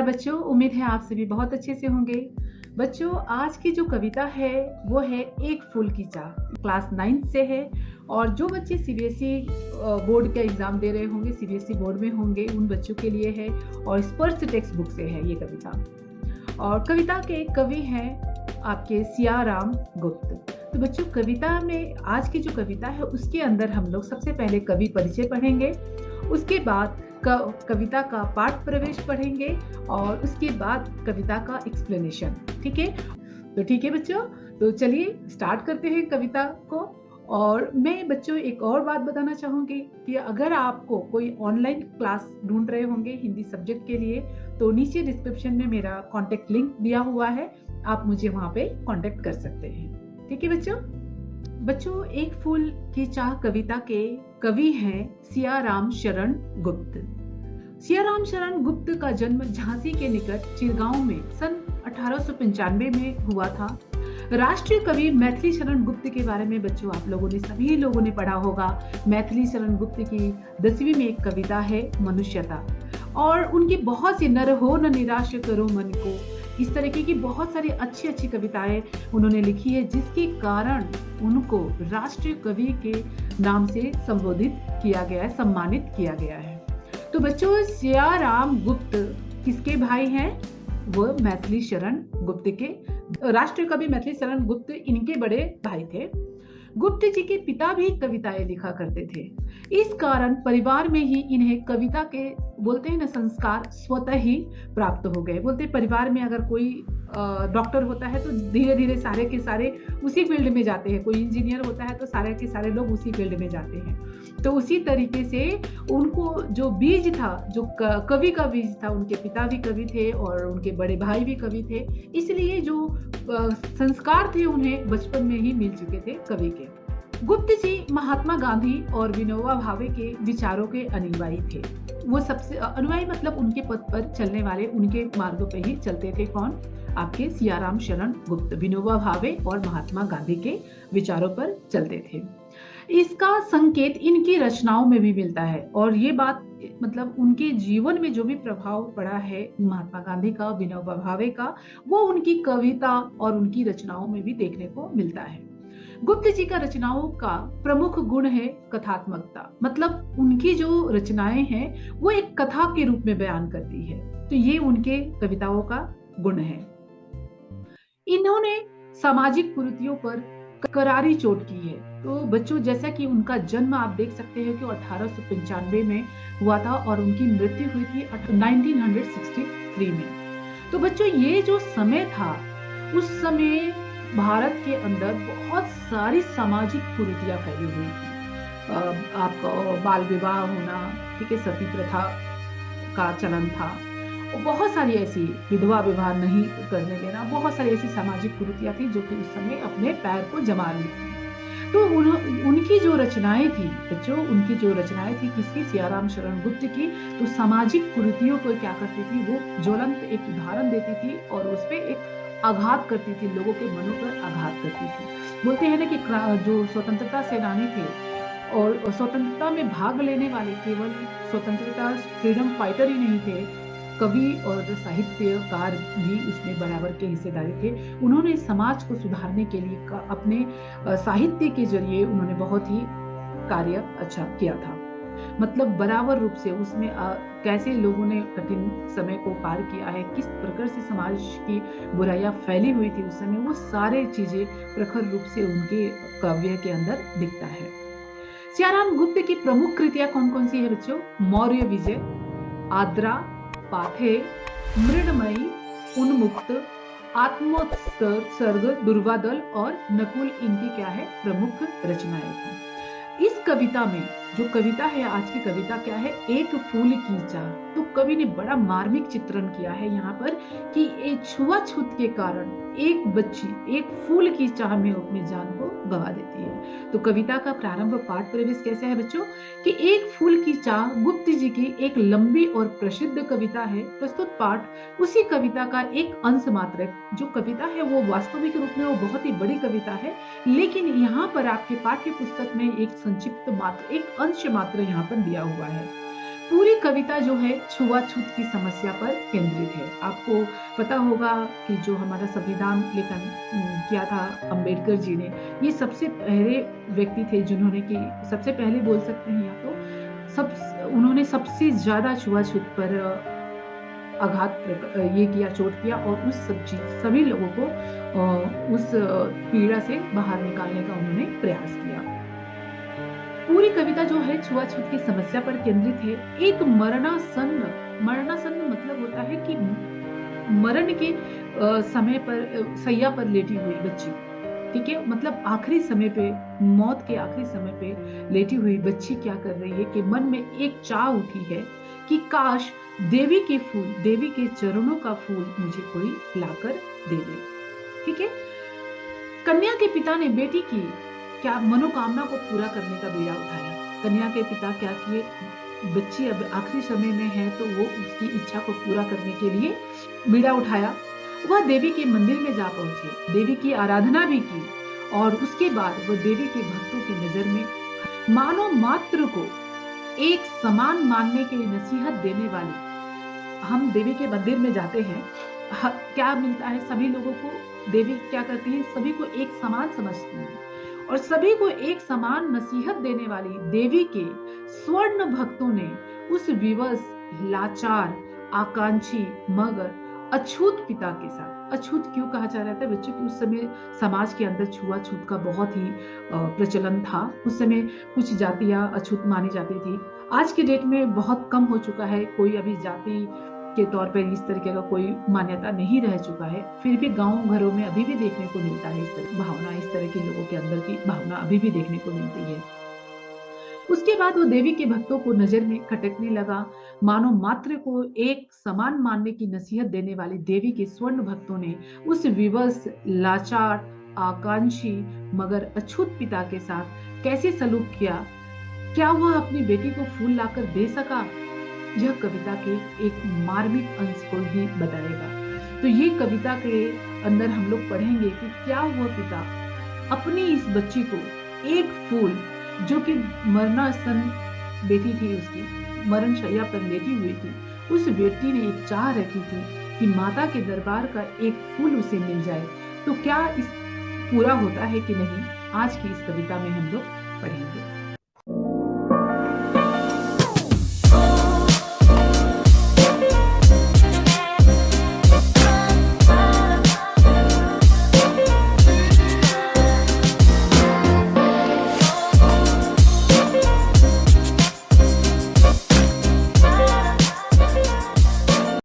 नमस्कार बच्चों, उम्मीद है आप सभी बहुत अच्छे से होंगे। बच्चों, आज की जो कविता है वो है एक फूल की चाह। क्लास 9 से है और जो बच्चे सीबीएसई बोर्ड का एग्जाम दे रहे होंगे, सीबीएसई बोर्ड में होंगे, उन बच्चों के लिए है और स्पर्श टेक्स्ट बुक से है ये कविता। और कविता के कवि हैं आपके सियाराम गुप्त। तो बच्चों, कविता में आज की जो कविता है उसके अंदर हम लोग सबसे पहले कवि परिचय पढ़ेंगे, उसके बाद कविता का पाठ प्रवेश पढ़ेंगे और उसके बाद कविता का एक्सप्लेनेशन। ठीक है? तो ठीक है बच्चों, तो चलिए स्टार्ट करते हैं कविता को। और मैं बच्चों एक और बात बताना चाहूंगी कि अगर आपको कोई ऑनलाइन क्लास ढूंढ रहे होंगे हिंदी सब्जेक्ट के लिए, तो नीचे डिस्क्रिप्शन में मेरा कॉन्टेक्ट लिंक दिया हुआ है, आप मुझे वहां पे कॉन्टेक्ट कर सकते हैं। ठीक है बच्चों, एक फूल की चाह कविता के कवि हैं सियाराम शरण गुप्त। सियाराम शरण गुप्त का जन्म झांसी के निकट चिरगांव में सन 1895 में हुआ था। राष्ट्रीय कवि मैथिली शरण गुप्त के बारे में बच्चों आप लोगों ने सभी लोगों ने पढ़ा होगा। मैथिली शरण गुप्त की 10वीं में एक कविता है मनुष्यता, और उनकी बहुत सी नर हो न निराश करो मन को, इस तरीके की बहुत सारी अच्छी अच्छी कविताएं उन्होंने लिखी है, जिसके कारण उनको राष्ट्रीय कवि के नाम से संबोधित किया गया है, सम्मानित किया गया है। तो बच्चों, सियाराम गुप्त किसके भाई हैं? वो मैथिली शरण गुप्त के, राष्ट्रीय कवि मैथिली शरण गुप्त इनके बड़े भाई थे। गुप्त जी के पिता भी कविताएं लिखा करते थे। इस कारण परिवार में ही इन्हें कविता के, बोलते हैं ना, संस्कार स्वतः ही प्राप्त हो गए। बोलते परिवार में अगर कोई डॉक्टर होता है तो धीरे धीरे सारे के सारे उसी फील्ड में जाते हैं, कोई इंजीनियर होता है तो सारे के सारे लोग उसी फील्ड में जाते हैं। तो उसी तरीके से उनको जो बीज था, जो कवि का बीज था, उनके पिता भी कवि थे और उनके बड़े भाई भी कवि थे, इसलिए जो संस्कार थे उन्हें बचपन में ही मिल चुके थे कवि के। गुप्त जी महात्मा गांधी और विनोबा भावे के विचारों के अनुयायी थे। वो सबसे अनुयायी मतलब उनके पथ पर चलने वाले, उनके मार्गों पे ही चलते थे। कौन? आपके सियाराम शरण गुप्त विनोबा भावे और महात्मा गांधी के विचारों पर चलते थे। इसका संकेत इनकी रचनाओं में भी मिलता है, और ये बात मतलब उनके जीवन में जो भी प्रभाव पड़ा है महात्मा गांधी का, विनोबा भावे का, वो उनकी कविता और उनकी रचनाओं में भी देखने को मिलता है। गुप्त जी का रचनाओं का प्रमुख गुण है कथात्मकता, मतलब उनकी जो रचनाएं हैं वो एक कथा के रूप में बयान करती है। तो ये उनके कविताओं का गुण है। इन्होंने सामाजिक कुरीतियों पर करारी चोट की है। तो बच्चों, जैसा कि उनका जन्म आप देख सकते हैं कि 1895 में हुआ था और उनकी मृत्यु हुई थी 1963 में। तो बच्चों, ये जो समय था, उस समय भारत के अंदर बहुत सारी सामाजिक कुरीतियां फैली हुई थी। आपका बाल विवाह होना, ठीक है, सती प्रथा का चलन था, और बहुत सारी ऐसी, विधवा विवाह नहीं करने देना, बहुत सारी ऐसी सामाजिक कुरीतियां थी जो कि उस समय अपने पैर को जमा रही थी। तो उनकी जो रचनाएं थी बच्चों, उनकी जो रचनाएं थी किसकी? सियाराम शरण गुप्त की। तो सामाजिक कुरीतियों को क्या करती थी वो? ज्वलंत एक उदाहरण देती थी और उस पर एक आघात करती थी, लोगों के मनों पर आघात करती थी। बोलते हैं ना कि जो स्वतंत्रता सेनानी थे और स्वतंत्रता में भाग लेने वाले केवल स्वतंत्रता फ्रीडम फाइटर ही नहीं थे, कवि और साहित्यकार भी इसमें बराबर के हिस्सेदारी थे। उन्होंने समाज को सुधारने के लिए अपने साहित्य के जरिए उन्होंने बहुत ही कार्य अच्छा किया था। मतलब बराबर रूप से उसमें कैसे लोगों ने कठिन समय को पार किया है, किस प्रकार से समाज की बुराइयां फैली हुई थी उस समय, वो सारे चीजें प्रखर रूप से उनके काव्य के अंदर दिखता है। सियाराम गुप्त की प्रमुख कृतियां कौन कौन सी है बच्चों? मौर्य विजय, आद्रा, पाथे, मृणमयी, उन्मुक्त, आत्मोत्सर्ग, दुर्वादल और नकुल इनकी क्या है? प्रमुख रचनाएं थी। इस कविता में जो कविता है, आज की कविता क्या है? एक फूल की चाह। तो कवि ने बड़ा मार्मिक चित्रण किया है यहाँ पर कि एक छुआछूत के कारण एक बच्ची एक फूल की चाह में अपनी जान को गवा देती है। तो कविता का प्रारंभ पाठ प्रवेश कैसे है बच्चों? कि एक फूल की चाह गुप्त जी की एक लंबी और प्रसिद्ध कविता है। प्रस्तुत पाठ उसी कविता का एक अंश मात्र है। जो कविता है वो वास्तविक रूप में वो बहुत ही बड़ी कविता है, लेकिन यहाँ पर आपके पाठ्य पुस्तक में एक संक्षिप्त मात्र, एक अंश मात्र यहाँ पर दिया हुआ है। पूरी कविता जो है छुआछूत की समस्या पर केंद्रित है। आपको पता होगा कि जो हमारा संविधान लेखन किया था अंबेडकर जी ने, ये सबसे पहले व्यक्ति थे जिन्होंने कि सबसे पहले बोल सकते हैं या तो उन्होंने सबसे ज़्यादा छुआछूत पर ये किया, चोट किया और उस सभी लोगों को उस पीड़ा से बाहर निकालने का उन्होंने प्रयास किया। पूरी कविता जो है छुआछूत की समस्या पर केंद्रित है। एक मरणासन्न मतलब होता है कि मरण के समय पर सैया पर लेटी हुई बच्ची, ठीक है? मतलब आखिरी समय पे, मौत के आखिरी समय पे लेटी हुई बच्ची क्या कर रही है कि मन में एक चाह उठी है कि काश देवी के चरणों का फूल मुझे कोई लाकर दे दे, ठीक है? कन्या के पिता ने बेटी की क्या मनोकामना को पूरा करने का बीड़ा उठाया। कन्या के पिता क्या किए, बच्ची अब आखिरी समय में है तो वो उसकी इच्छा को पूरा करने के लिए बीड़ा उठाया। वह देवी के मंदिर में जा पहुंचे, देवी की आराधना भी की और उसके बाद वह देवी के भक्तों की नजर में मानव मात्र को एक समान मानने की नसीहत देने वाली। हम देवी के मंदिर में जाते हैं, क्या मिलता है सभी लोगों को? देवी क्या करती है, सभी को एक समान समझती है और सभी को एक समान नसीहत देने वाली देवी के स्वर्ण भक्तों ने उस विवश, लाचार, आकांक्षी मगर अछूत पिता के साथ, अछूत क्यों कहा जा रहा था बच्चों की, उस समय समाज के अंदर छुआछूत का बहुत ही प्रचलन था। उस समय कुछ जातियां अछूत मानी जाती थी। आज के डेट में बहुत कम हो चुका है, कोई अभी जाति के तौर पर इस तरीके का कोई मान्यता नहीं रह चुका है। फिर भी गांव घरों में अभी भी देखने को मिलता है इस तरह भावना, इस तरह के लोगों के अंदर की भावना अभी भी देखने को मिलती है। उसके बाद वो देवी के भक्तों को नजर में खटकने लगा। मानो मात्र को एक समान मानने की नसीहत देने वाली देवी के स्वर्ण भक्तों ने उस विवश, लाचार, आकांक्षी मगर अछूत पिता के साथ कैसे सलूक किया? क्या वह अपनी बेटी को फूल लाकर दे सका? यह कविता के एक मार्मिक अंश को ही बताएगा। तो ये कविता के अंदर हम लोग पढ़ेंगे कि क्या वह पिता अपनी इस बच्ची को एक फूल, जो कि मरणासन्न बेटी थी, उसकी मरण शैया पर लेटी हुई थी, उस बेटी ने एक चाह रखी थी कि माता के दरबार का एक फूल उसे मिल जाए, तो क्या इस पूरा होता है कि नहीं, आज की इस कविता में हम लोग पढ़ेंगे।